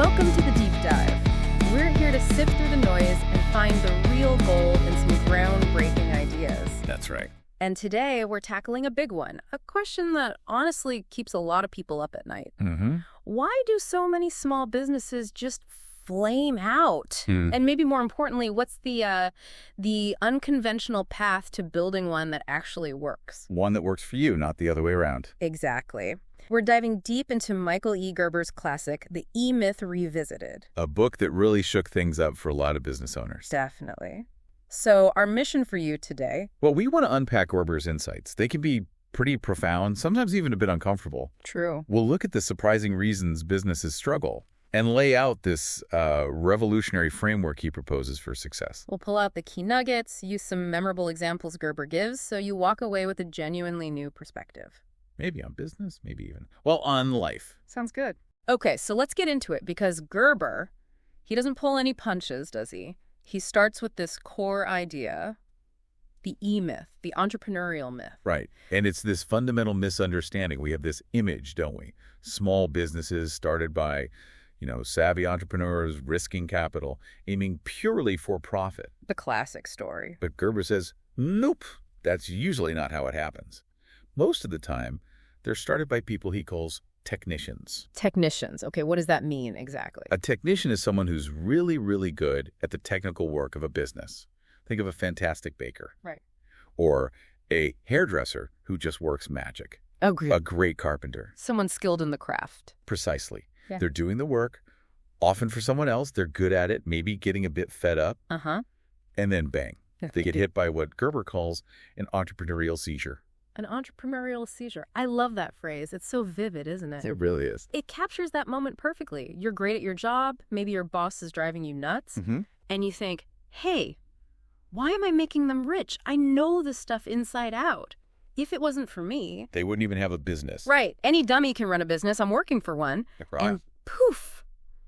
Welcome to the Deep Dive. We're here to sift through the noise and find the real gold in some groundbreaking ideas. That's right. And today we're tackling a big one, a question that honestly keeps a lot of people up at night. Why do so many small businesses just flame out? And maybe more importantly, what's the unconventional path to building one that actually works? One that works for you, not the other way around. Exactly. We're diving deep into Michael E. Gerber's classic, The E-Myth Revisited. A book that really shook things up for a lot of business owners. Definitely. So our mission for you today... Well, we want to unpack Gerber's insights. They can be pretty profound, sometimes even a bit uncomfortable. True. We'll look at the surprising reasons businesses struggle and lay out this revolutionary framework he proposes for success. We'll pull out the key nuggets, use some memorable examples Gerber gives, so you walk away with a genuinely new perspective. Maybe on business, maybe even, well, on life. Sounds good. Okay, so let's get into it, because Gerber, he doesn't pull any punches, does he? He starts with this core idea, the E-myth, the entrepreneurial myth. Right. And it's this fundamental misunderstanding. We have this image, don't we? Small businesses started by, savvy entrepreneurs risking capital, aiming purely for profit. The classic story. But Gerber says, nope, that's usually not how it happens. Most of the time, they're started by people he calls technicians. Technicians. Okay, what does that mean exactly? A technician is someone who's really, really good at the technical work of a business. Think of a fantastic baker. Right. Or a hairdresser who just works magic. Oh, great. A great carpenter. Someone skilled in the craft. Precisely. Yeah. They're doing the work, often for someone else. They're good at it, maybe getting a bit fed up. And then bang. They get hit by what Gerber calls an entrepreneurial seizure. An entrepreneurial seizure. I love that phrase. It's so vivid, isn't it? It really is. It captures that moment perfectly. You're great at your job. Maybe your boss is driving you nuts. And you think, hey, why am I making them rich? I know this stuff inside out. If it wasn't for me... They wouldn't even have a business. Right. Any dummy can run a business. I'm working for one. Right. And poof,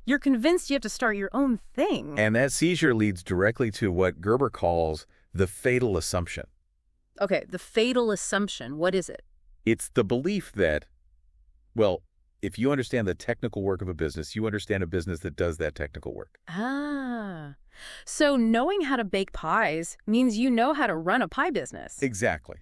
you're convinced you have to start your own thing. And that seizure leads directly to what Gerber calls the fatal assumption. Okay, the fatal assumption, what is it? It's the belief that, well, if you understand the technical work of a business, you understand a business that does that technical work. Ah, so knowing how to bake pies means you know how to run a pie business. Exactly.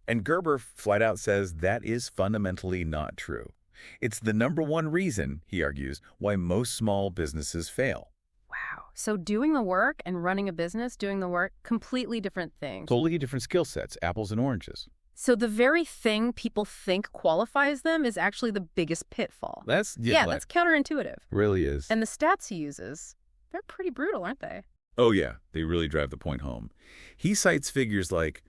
And Gerber flat out says that is fundamentally not true. It's the number one reason, he argues, why most small businesses fail. Wow. So doing the work and running a business, doing the work, completely different things. Totally different skill sets, apples and oranges. So the very thing people think qualifies them is actually the biggest pitfall. That's counterintuitive. Really is. And the stats he uses, they're pretty brutal, aren't they? Oh, yeah. They really drive the point home. He cites figures like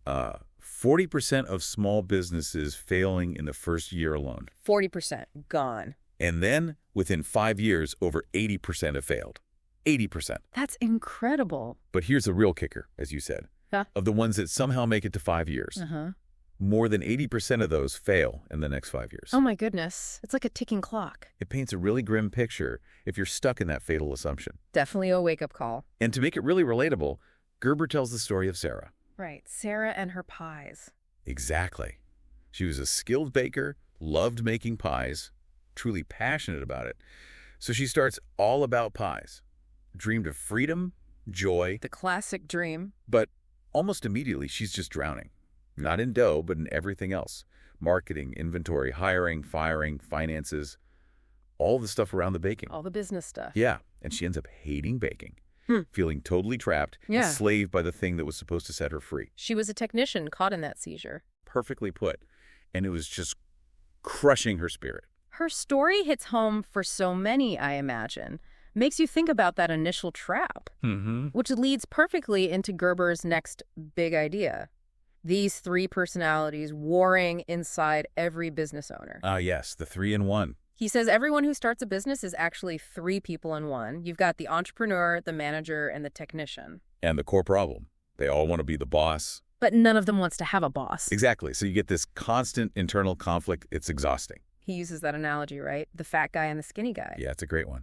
40% of small businesses failing in the first year alone. 40% gone. And then, within 5 years, over 80% have failed. 80%. That's incredible. But here's the real kicker, as you said. Huh? Of the ones that somehow make it to 5 years, more than 80% of those fail in the next 5 years. Oh, my goodness. It's like a ticking clock. It paints a really grim picture if you're stuck in that fatal assumption. Definitely a wake-up call. And to make it really relatable, Gerber tells the story of Sarah. Right. Sarah and her pies. Exactly. She was a skilled baker, loved making pies, truly passionate about it. So she starts all about pies, dreamed of freedom, joy. The classic dream. But almost immediately, she's just drowning. Not in dough, but in everything else. Marketing, inventory, hiring, firing, finances, all the stuff around the baking. All the business stuff. Yeah, and she ends up hating baking, feeling totally trapped, enslaved by the thing that was supposed to set her free. She was a technician caught in that seizure. Perfectly put. And it was just crushing her spirit. Her story hits home for so many, I imagine. Makes you think about that initial trap, which leads perfectly into Gerber's next big idea. These three personalities warring inside every business owner. Yes, the 3-in-1. He says everyone who starts a business is actually three people in one. You've got the entrepreneur, the manager, and the technician. And the core problem, they all want to be the boss. But none of them wants to have a boss. Exactly. So you get this constant internal conflict. It's exhausting. He uses that analogy, right? The fat guy and the skinny guy. Yeah, it's a great one.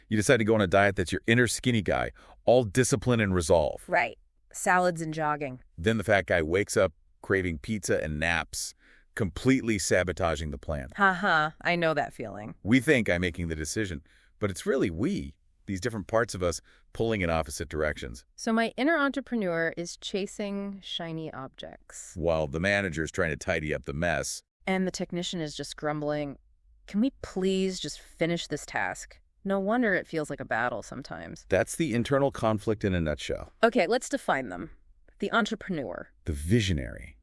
You decide to go on a diet that's your inner skinny guy, all discipline and resolve. Right. Salads and jogging. Then the fat guy wakes up craving pizza and naps, completely sabotaging the plan. I know that feeling. We think I'm making the decision, But it's really we, these different parts of us, pulling in opposite directions. So my inner entrepreneur is chasing shiny objects. While the manager's trying to tidy up the mess. And the technician is just grumbling, can we please just finish this task? No wonder it feels like a battle sometimes. That's the internal conflict in a nutshell. Okay, let's define them. The entrepreneur. The visionary.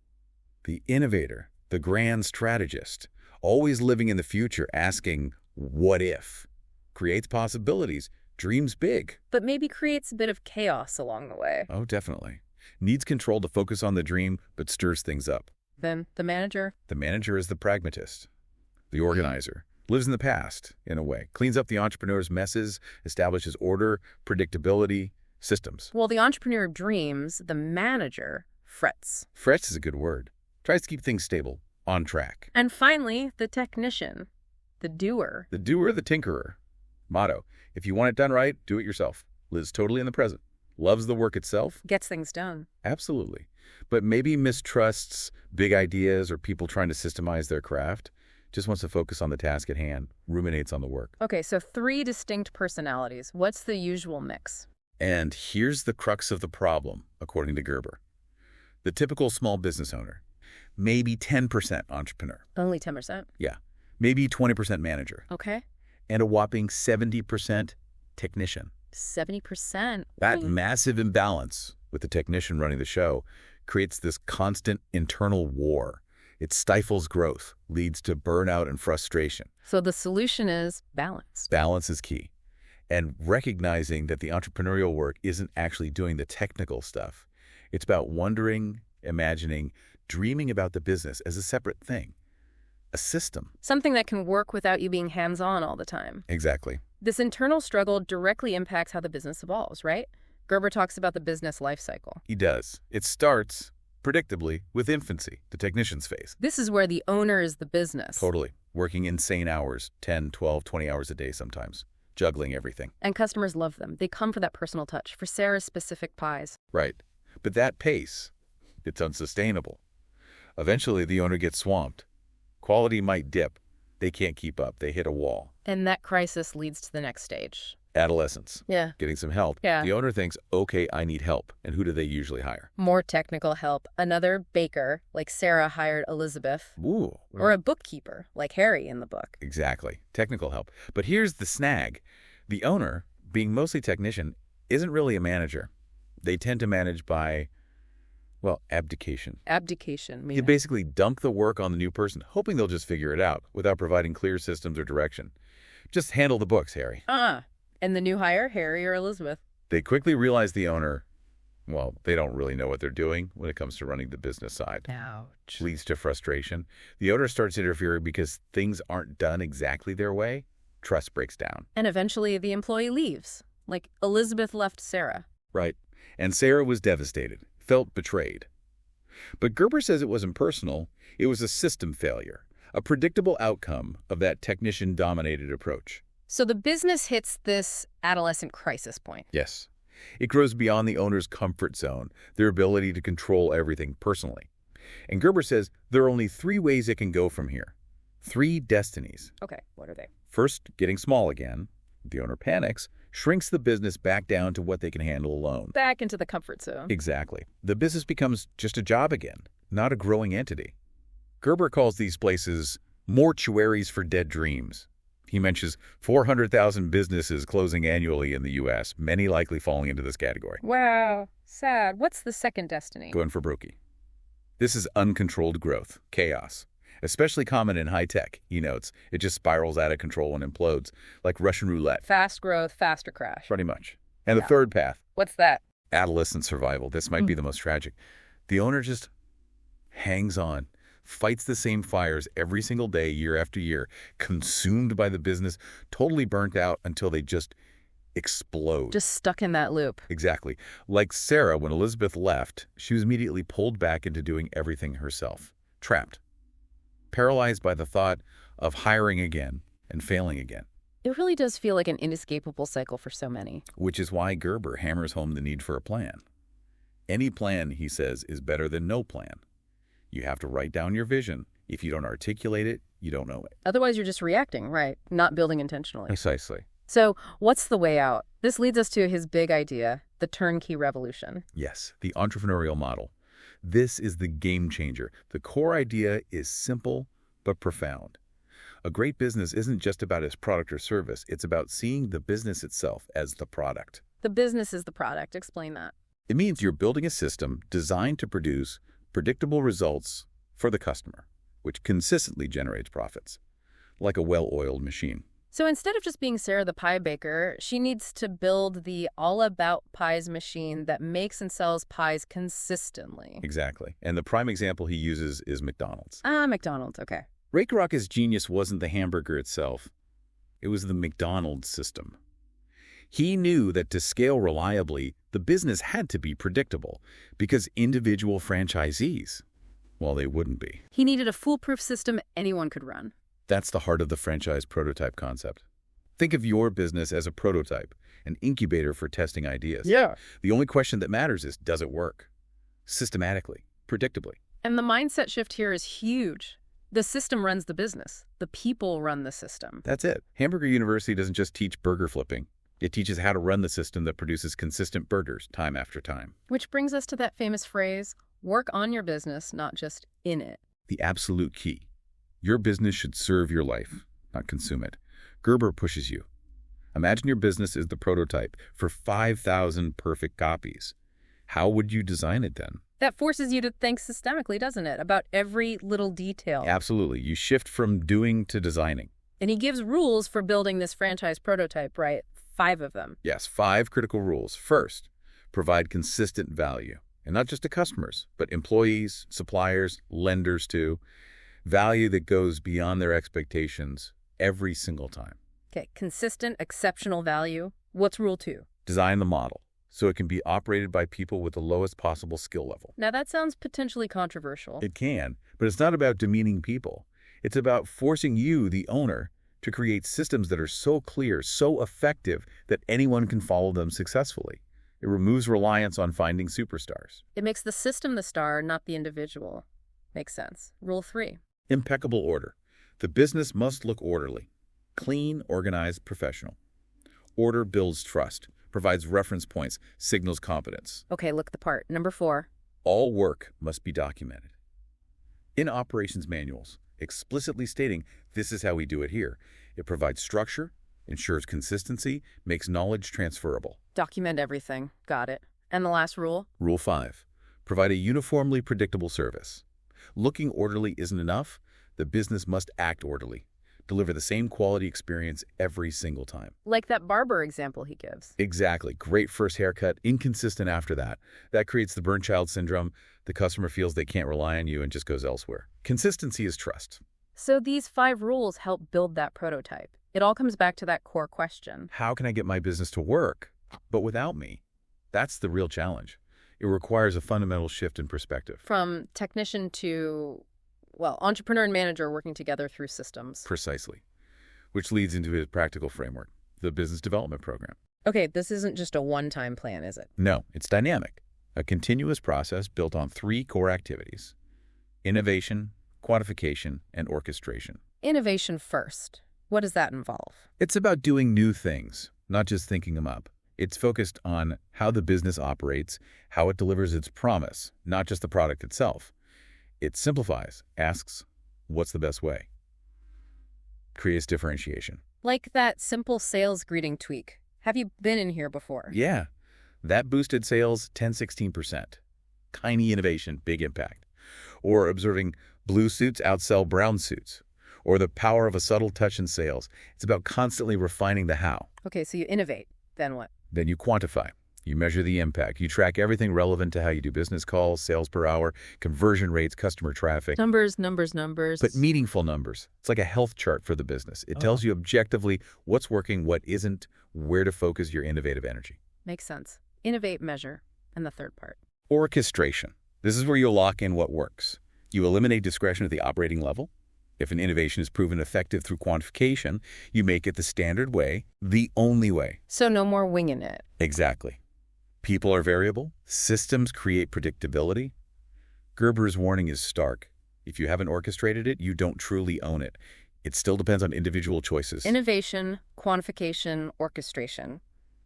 The innovator. The grand strategist. Always living in the future, asking, what if? Creates possibilities. Dreams big. But maybe creates a bit of chaos along the way. Oh, definitely. Needs control to focus on the dream, but stirs things up. Then the manager? The manager is the pragmatist. The organizer. Lives in the past, in a way. Cleans up the entrepreneur's messes, establishes order, predictability, systems. Well, the entrepreneur dreams, the manager frets. Frets is a good word. Tries to keep things stable, on track. And finally, the technician, the doer. The doer, the tinkerer. Motto, if you want it done right, do it yourself. Lives totally in the present. Loves the work itself. Gets things done. Absolutely. But maybe mistrusts big ideas or people trying to systemize their craft. Just wants to focus on the task at hand, ruminates on the work. Okay, so 3 distinct personalities. What's the usual mix? And here's the crux of the problem, according to Gerber. The typical small business owner, maybe 10% entrepreneur. Only 10%? Yeah, maybe 20% manager. Okay. And a whopping 70% technician. 70%? That massive imbalance with the technician running the show creates this constant internal war. It stifles growth, leads to burnout and frustration. So the solution is balance. Balance is key. And recognizing that the entrepreneurial work isn't actually doing the technical stuff. It's about wondering, imagining, dreaming about the business as a separate thing. A system. Something that can work without you being hands-on all the time. Exactly. This internal struggle directly impacts how the business evolves, right? Gerber talks about the business life cycle. He does. It starts, predictably, with infancy, the technician's phase. This is where the owner is the business. Totally. Working insane hours, 10, 12, 20 hours a day sometimes. Juggling everything. And customers love them. They come for that personal touch, for Sarah's specific pies. Right. But that pace, it's unsustainable. Eventually, the owner gets swamped. Quality might dip. They can't keep up. They hit a wall. And that crisis leads to the next stage. Adolescence. Yeah. Getting some help. Yeah. The owner thinks, okay, I need help. And who do they usually hire? More technical help. Another baker, like Sarah hired Elizabeth. Ooh. Or a bookkeeper, like Harry in the book. Exactly. Technical help. But here's the snag. The owner, being mostly technician, isn't really a manager. They tend to manage by, well, abdication. Abdication, You meaning? basically dunk the work on the new person, hoping they'll just figure it out without providing clear systems or direction. Just handle the books, Harry. And the new hire, Harry or Elizabeth? They quickly realize the owner, well, they don't really know what they're doing when it comes to running the business side. Ouch. Leads to frustration. The owner starts interfering because things aren't done exactly their way. Trust breaks down. And eventually the employee leaves, like Elizabeth left Sarah. Right. And Sarah was devastated, felt betrayed. But Gerber says it wasn't personal. It was a system failure, a predictable outcome of that technician-dominated approach. So the business hits this adolescent crisis point. Yes. It grows beyond the owner's comfort zone, their ability to control everything personally. And Gerber says there are only 3 ways it can go from here. 3 destinies. Okay, what are they? First, getting small again. The owner panics, shrinks the business back down to what they can handle alone. Back into the comfort zone. Exactly. The business becomes just a job again, not a growing entity. Gerber calls these places mortuaries for dead dreams. He mentions 400,000 businesses closing annually in the U.S., many likely falling into this category. Wow, sad. What's the second destiny? Going for brokey. This is uncontrolled growth, chaos. Especially common in high tech, he notes. It just spirals out of control and implodes, like Russian roulette. Fast growth, faster crash. Pretty much. And the third path, What's that? adolescent survival. This might be the most tragic. The owner just hangs on, fights the same fires every single day, year after year, consumed by the business, totally burnt out until they just explode. Just stuck in that loop. Exactly. Like Sarah, when Elizabeth left, she was immediately pulled back into doing everything herself. Trapped. Paralyzed by the thought of hiring again and failing again. It really does feel like an inescapable cycle for so many. Which is why Gerber hammers home the need for a plan. Any plan, he says, is better than no plan. You have to write down your vision. If you don't articulate it, you don't know it. Otherwise, you're just reacting, right? Not building intentionally. Precisely. So what's the way out? This leads us to his big idea, the turnkey revolution. Yes, the entrepreneurial model. This is the game changer. The core idea is simple but profound. A great business isn't just about its product or service. It's about seeing the business itself as the product. The business is the product. Explain that. It means you're building a system designed to produce predictable results for the customer, which consistently generates profits, like a well-oiled machine. So instead of just being Sarah the pie baker, she needs to build the all-about-pies machine that makes and sells pies consistently. Exactly. And the prime example he uses is McDonald's. McDonald's, okay. Ray Krocker's genius wasn't the hamburger itself. It was the McDonald's system. He knew that to scale reliably, the business had to be predictable because individual franchisees, well, they wouldn't be. He needed a foolproof system anyone could run. That's the heart of the franchise prototype concept. Think of your business as a prototype, an incubator for testing ideas. Yeah. The only question that matters is, does it work? Systematically, predictably. And the mindset shift here is huge. The system runs the business. The people run the system. That's it. Hamburger University doesn't just teach burger flipping. It teaches how to run the system that produces consistent burgers time after time. Which brings us to that famous phrase, work on your business, not just in it. The absolute key. Your business should serve your life, not consume it. Gerber pushes you. Imagine your business is the prototype for 5,000 perfect copies. How would you design it then? That forces you to think systemically, doesn't it? About every little detail. Absolutely. You shift from doing to designing. And he gives rules for building this franchise prototype, right? 5 of them. Yes, 5 critical rules. First, provide consistent value. And not just to customers, but employees, suppliers, lenders too. Value that goes beyond their expectations every single time. Okay, consistent, exceptional value. What's rule 2? Design the model so it can be operated by people with the lowest possible skill level. Now that sounds potentially controversial. It can, but it's not about demeaning people. It's about forcing you, the owner, to create systems that are so clear, so effective that anyone can follow them successfully. It removes reliance on finding superstars. It makes the system the star, not the individual. Makes sense. Rule 3. Impeccable order. The business must look orderly. Clean, organized, professional. Order builds trust, provides reference points, signals competence. Okay, look the part. Number 4. All work must be documented. In operations manuals, explicitly stating this is how we do it here. It provides structure, ensures consistency, makes knowledge transferable. Document everything. Got it. And the last rule? Rule 5. Provide a uniformly predictable service. Looking orderly isn't enough. The business must act orderly. Deliver the same quality experience every single time. Like that barber example he gives. Exactly. Great first haircut, inconsistent after that. That creates the burnt child syndrome. The customer feels they can't rely on you and just goes elsewhere. Consistency is trust. So these 5 rules help build that prototype. It all comes back to that core question. How can I get my business to work, but without me? That's the real challenge. It requires a fundamental shift in perspective. From technician to, well, entrepreneur and manager working together through systems. Precisely. Which leads into his practical framework, the business development program. Okay, this isn't just a one-time plan, is it? No, it's dynamic. A continuous process built on 3 core activities: innovation, quantification, and orchestration. Innovation first. What does that involve? It's about doing new things, not just thinking them up. It's focused on how the business operates, how it delivers its promise, not just the product itself. It simplifies, asks, what's the best way? Creates differentiation. Like that simple sales greeting tweak. Have you been in here before? Yeah, that boosted sales 10-16%. Tiny innovation, big impact. Or observing blue suits outsell brown suits. Or the power of a subtle touch in sales. It's about constantly refining the how. Okay, so you innovate. Then what? Then you quantify. You measure the impact. You track everything relevant to how you do business calls, sales per hour, conversion rates, customer traffic. Numbers, numbers, numbers. But meaningful numbers. It's like a health chart for the business. It tells you objectively what's working, what isn't, where to focus your innovative energy. Makes sense. Innovate, measure. And the third part. Orchestration. This is where you lock in what works. You eliminate discretion at the operating level. If an innovation is proven effective through quantification, you make it the standard way, the only way. So no more winging it. Exactly. People are variable. Systems create predictability. Gerber's warning is stark. If you haven't orchestrated it, you don't truly own it. It still depends on individual choices. Innovation, Quantification, orchestration.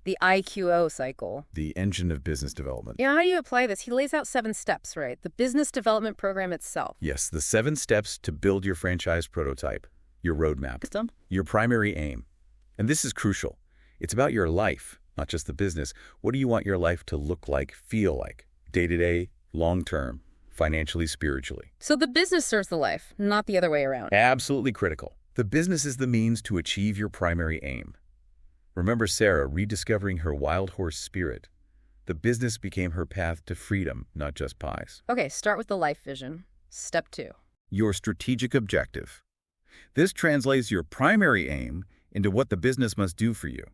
The IQO cycle. The engine of business development. Yeah, how do you apply this? He lays out 7 steps, right? The business development program itself. Yes, the 7 steps to build your franchise prototype, your roadmap, your primary aim. And this is crucial. It's about your life, not just the business. What do you want your life to look like, feel like, day-to-day, long-term, financially, spiritually? So the business serves the life, not the other way around. Absolutely critical. The business is the means to achieve your primary aim. Remember Sarah rediscovering her wild horse spirit. The business became her path to freedom, not just pies. Okay, start with the life vision. Step 2. Your strategic objective. This translates your primary aim into what the business must do for you.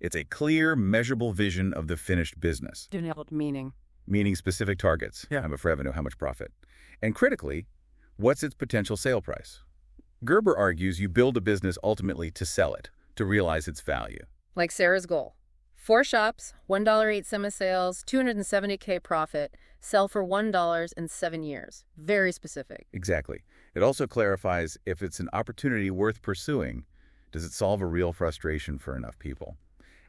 It's a clear, measurable vision of the finished business. Meaning? Meaning specific targets. How much revenue, how much profit. And critically, what's its potential sale price? Gerber argues you build a business ultimately to sell it, to realize its value. Like Sarah's goal. 4 shops, $1.08 semi-sales, $270K profit, sell for $1 in 7 years. Very specific. Exactly. It also clarifies if it's an opportunity worth pursuing. Does it solve a real frustration for enough people?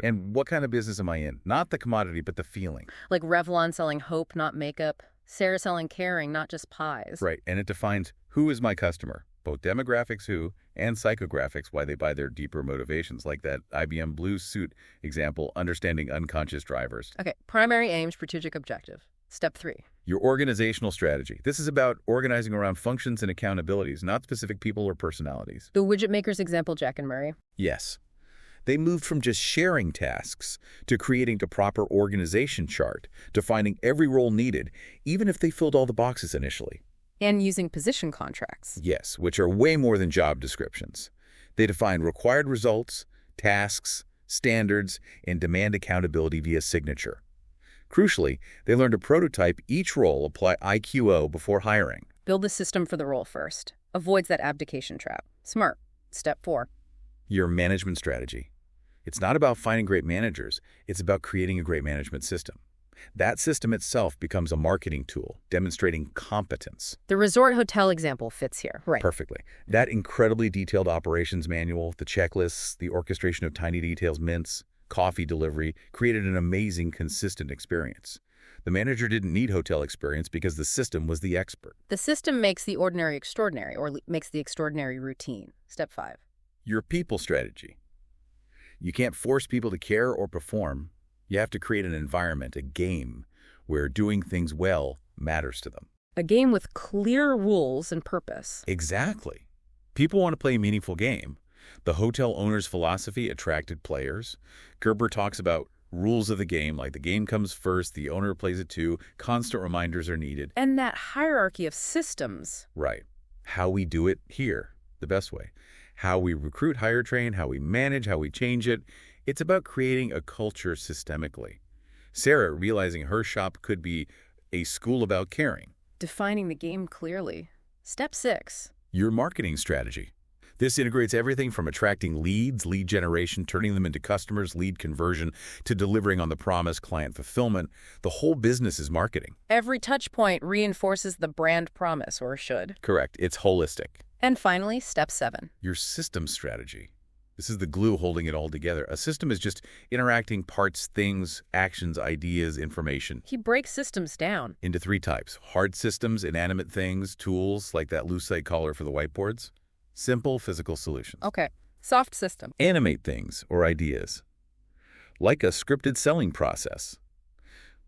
And what kind of business am I in? Not the commodity, but the feeling. Like Revlon selling hope, not makeup. Sarah selling caring, not just pies. Right, and it defines who is my customer, both demographics who and psychographics why they buy their deeper motivations, like that IBM Blue Suit example, understanding unconscious drivers. Okay, primary aim, strategic objective. Step 3. Your organizational strategy. This is about organizing around functions and accountabilities, not specific people or personalities. The widget makers example, Jack and Murray. Yes. They moved from just sharing tasks to creating a proper organization chart, to finding every role needed, even if they filled all the boxes initially. And using position contracts. Yes, which are way more than job descriptions. They define required results, tasks, standards, and demand accountability via signature. Crucially, they learn to prototype each role, apply IQO before hiring. Build the system for the role first. Avoids that abdication trap. Smart. Step 4. Your management strategy. It's not about finding great managers. It's about creating a great management system. That system itself becomes a marketing tool, demonstrating competence. The resort hotel example fits here. Right. Perfectly. That incredibly detailed operations manual, the checklists, the orchestration of tiny details, mints, coffee delivery, created an amazing, consistent experience. The manager didn't need hotel experience because the system was the expert. The system makes the ordinary extraordinary, or makes the extraordinary routine. Step 5. Your people strategy. You can't force people to care or perform. You have to create an environment, a game, where doing things well matters to them. A game with clear rules and purpose. Exactly. People want to play a meaningful game. The hotel owner's philosophy attracted players. Gerber talks about rules of the game, like the game comes first, the owner plays it too, constant reminders are needed. And that hierarchy of systems. Right. How we do it here, the best way. How we recruit, hire, train, how we manage, how we change it. It's about creating a culture systemically. Sarah realizing her shop could be a school about caring. Defining the game clearly. Step 6. Your marketing strategy. This integrates everything from attracting leads, lead generation, turning them into customers, lead conversion, to delivering on the promise, client fulfillment. The whole business is marketing. Every touch point reinforces the brand promise, or should. Correct. It's holistic. And finally, step 7. Your system strategy. This is the glue holding it all together. A system is just interacting parts, things, actions, ideas, information. He breaks systems down Into 3 types. Hard systems, inanimate things, tools, like that Lucite collar for the whiteboards. Simple physical solutions. Okay. Soft system. Animate things or ideas. Like a scripted selling process.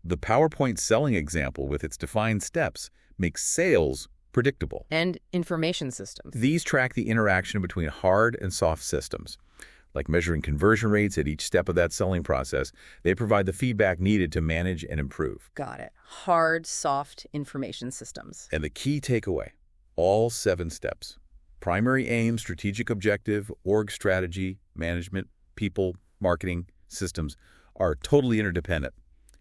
The PowerPoint selling example with its defined steps makes sales predictable. And information systems. These track the interaction between hard and soft systems. Like measuring conversion rates at each step of that selling process, they provide the feedback needed to manage and improve. Got it. Hard, soft information systems. And the key takeaway, all 7 steps. Primary aim, strategic objective, org strategy, management, people, marketing, systems are totally interdependent.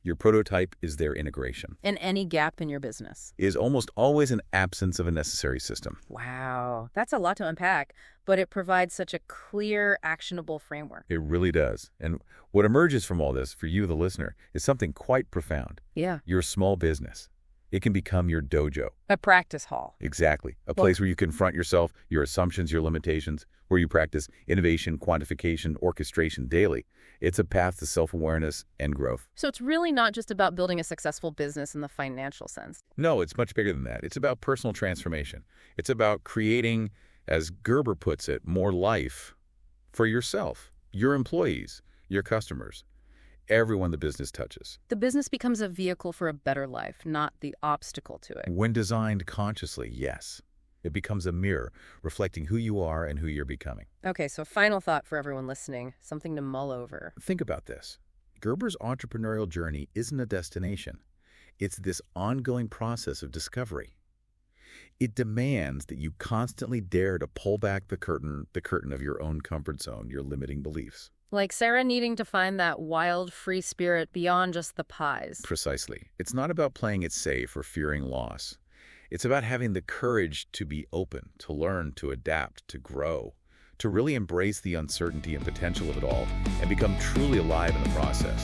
Your prototype is their integration. And any gap in your business is almost always an absence of a necessary system. Wow, that's a lot to unpack, but it provides such a clear, actionable framework. It really does. And what emerges from all this, for you, the listener, is something quite profound. Yeah. Your small business. It can become your dojo. A practice hall. Exactly. A place where you confront yourself, your assumptions, your limitations, where you practice innovation, quantification, orchestration daily. It's a path to self-awareness and growth. So it's really not just about building a successful business in the financial sense. No, it's much bigger than that. It's about personal transformation. It's about creating, as Gerber puts it, more life for yourself, your employees, your customers, everyone the business touches. The business becomes a vehicle for a better life, not the obstacle to it. When designed consciously, yes. It becomes a mirror reflecting who you are and who you're becoming. Okay, so final thought for everyone listening, something to mull over. Think about this. Gerber's entrepreneurial journey isn't a destination. It's this ongoing process of discovery. It demands that you constantly dare to pull back the curtain of your own comfort zone, your limiting beliefs. Like Sarah needing to find that wild, free spirit beyond just the pies. Precisely. It's not about playing it safe or fearing loss. It's about having the courage to be open, to learn, to adapt, to grow, to really embrace the uncertainty and potential of it all and become truly alive in the process.